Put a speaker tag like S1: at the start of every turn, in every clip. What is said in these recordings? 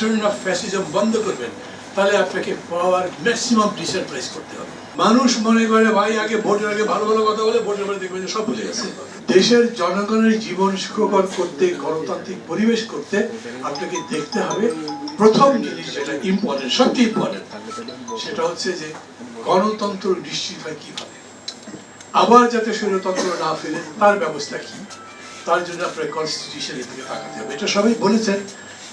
S1: Return of fascism বন্ধ করবেন, তাহলে আপনাকে পাওয়ার ম্যাক্সিমাম ডিসেন্ট্রালাইজ করতে হবে। মানুষ মনে করে ভাই আগে ভোটের আগে ভালো ভালো কথা বলে, ভোটের পরে দেখবেন সব ভুলে গেছে। দেশের জনগণের জীবন সুখকর করতে, গণতান্ত্রিক পরিবেশ করতে আপনাকে দেখতে হবে প্রথম জিনিস যেটা ইম্পর্টেন্ট, সবচেয়ে ইম্পর্টেন্ট, সেটা হচ্ছে যে গণতন্ত্র নিশ্চিত হয় কিভাবে, আবার যাতে স্বৈরতন্ত্র না ফেলে তার ব্যবস্থা কি, তার জন্য আপনার কনস্টিটিউশনের দিকে তাকাতে হবে। এটা সবাই বলেছেন,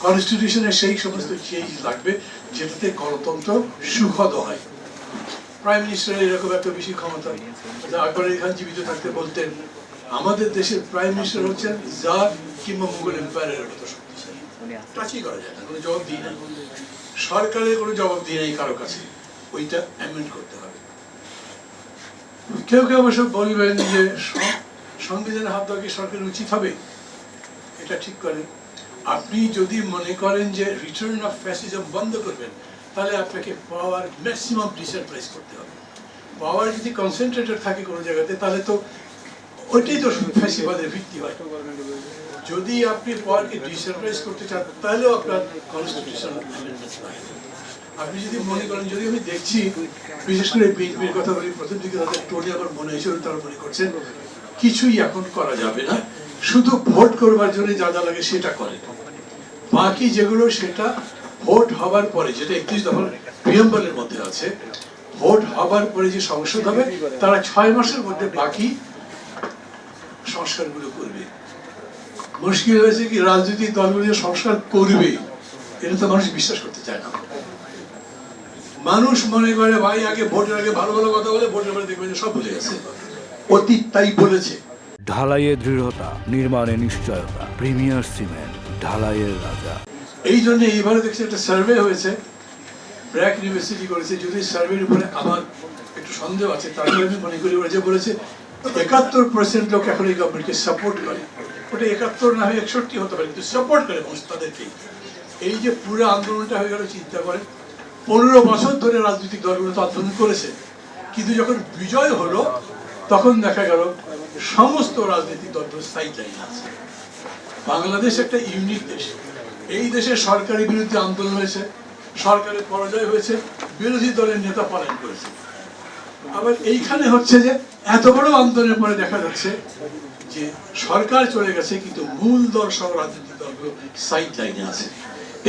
S1: কনস্টিটিউশনের সেই সমস্ত চেঞ্জ লাগবে যেটাতে গণতন্ত্র সুখদ হয়। প্রাইম মিনিস্টারের এরকম একটা বেশি ক্ষমতা, আকবর আলী খান জীবিত থাকতে বলতেন আমাদের দেশের প্রাইম মিনিস্টার হচ্ছেন জার কিংবা মুঘল এম্পায়ারের মতো শক্তিশালী, টাচই করা যায় না, কোনো জবাব দিই না, সরকারের কোনো জবাব দিয়ে নেই কারো কাছে, ওইটা অ্যামেন্ড করতে হবে। কেউ কেউ অবশ্য বলবেন যে সংবিধানে হাত দেওয়া কি সরকারের উচিত হবে, এটা ঠিক করেন। আপনি যদি মনে করেন যে রিটার্ন অফ ফ্যাসিজম বন্ধ করবেন, তাহলে আপনাকে পাওয়ার ম্যাক্সিমাম ডিসেন্ট্রালাইজ করতে হবে। পাওয়ার যদি কনসেন্ট্রেটেড থাকে কোনো জায়গাতে, তাহলে তো ওইটাই তো ফ্যাসিবাদের ভিত্তি হয়। যদি আপনি পাওয়ারকে ডিসেন্ট্রালাইজ করতে চান, তাহলেও আপনার কনস্টিটিউশন অ্যামেন্ডমেন্ট লাগে। আপনি যদি মনে করেন, যদি আমি দেখছি বিশেষ করে বিএনপির কথা বলি, প্রথম দিকে তাদের টোনে আমার মনে হয়েছিল তারা মনে করছেন কিছুই এখন করা যাবে না, শুধু ভোট করবার জন্য যা যা লাগে সেটা করে, বাকি যেগুলো সেটা ভোট হবার পরে, যেটা 31 দফার প্রিয়াম্বলের মধ্যে আছে, ভোট হবার পরে যে সংসদ হবে তারা 6 মাসের মধ্যে বাকি সংস্কারগুলো করবে। মুশকিল হয়েছে কি, রাজনৈতিক দলগুলো যে সংস্কার করবে এটা তো মানুষ বিশ্বাস করতে চায় না। মানুষ মনে করে ভাই আগে ভোটের আগে ভালো ভালো কথা বলে, ভোটের পরে দেখবেন সব ভুলে গেছে, অতীত তাই বলেছে।
S2: ঢালাইয়ে দৃঢ়তা, নির্মাণে নিশ্চয়তা, প্রিমিয়ার সিমেন্ট, ঢালাইয়ের রাজা।
S1: এই জন্য এইবারে দেখছি একটা সার্ভে হয়েছে, ব্র্যাক ইউনিভার্সিটি করেছে, যদি সার্ভের উপরে আমার একটু সন্দেহ আছে, তারপরে আমি মনে করি ওরা যে বলেছে 71% লোক এখন এই গভর্নমেন্টকে সাপোর্ট করে, ওটা 71 না হয়ে 61 হতে পারে, কিন্তু সাপোর্ট করে মানুষ তাদেরকে। এই যে পুরো আন্দোলনটা হয়ে গেল, চিন্তা করেন 15 বছর ধরে রাজনৈতিক দলগুলো তো আন্দোলন করেছে, কিন্তু যখন বিজয় হলো তখন দেখা গেল সমস্ত রাজনৈতিক দলগুলো সাইড লাইনে আছে। বাংলাদেশ একটা ইউনিক দেশ, এই দেশে সরকারের বিরুদ্ধে আন্দোলন হয়েছে, সরকারের পরাজয় হয়েছে, বিরোধী দলের নেতা পলায়ন করেছে। আবার এইখানে হচ্ছে যে এত বড় আন্দোলনের পরে দেখা যাচ্ছে যে সরকার চলে গেছে, কিন্তু মূল দল সব রাজনৈতিক দলগুলো সাইড লাইনে আছে।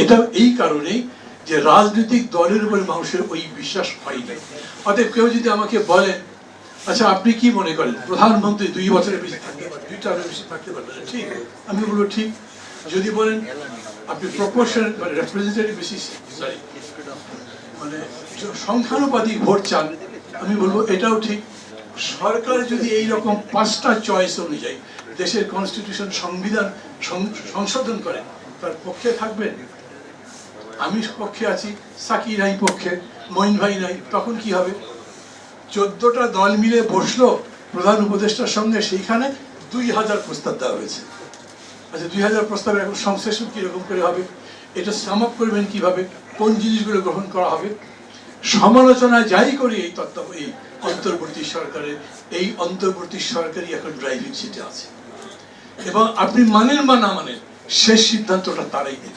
S1: এটা এই কারণেই যে রাজনৈতিক দলের উপরে মানুষের ওই বিশ্বাস হয় নাই। অতএব কেউ যদি আমাকে বলে আচ্ছা আপনি কি মনে করেন প্রধানমন্ত্রী 2 বছরের বেশি থাকতে পারবেন, 2 টার্মের বেশি থাকতে পারবেন, ঠিক, আমি বলবো ঠিক। যদি বলেন আপনি প্রপোর্শনাল মানে রিপ্রেজেন্টেটিভ বেসিস, সরি মানে সংখ্যানুপাতিক ভোট চান, আমি বলবো এটাও ঠিক। সরকার যদি এই রকম 5টা চয়েস অনুযায়ী দেশের কনস্টিটিউশন সংবিধান সংশোধন করে, তার পক্ষে থাকবেন। আমি পক্ষে আছি, সাকি নাই পক্ষে, মঈন ভাই নাই, তখন কি হবে? 14টা দল মিলে বসলো প্রধান উপদেষ্টার সঙ্গে, সেইখানে 2000 প্রস্তাব দেওয়া হয়েছে। আচ্ছা 2000 প্রস্তাবের এখন সংশ্লেষণ কিরকম করে হবে, এটা সাম আপ করবেন কিভাবে, কোন জিনিসগুলো গ্রহণ করা হবে, সমালোচনা যাই করি এই এই অন্তর্বর্তী সরকারের, এই অন্তর্বর্তী সরকারই এখন ড্রাইভিং সিটে আছে, এবং আপনি মানেন বা না মানেন শেষ সিদ্ধান্তটা তারাই দেবে।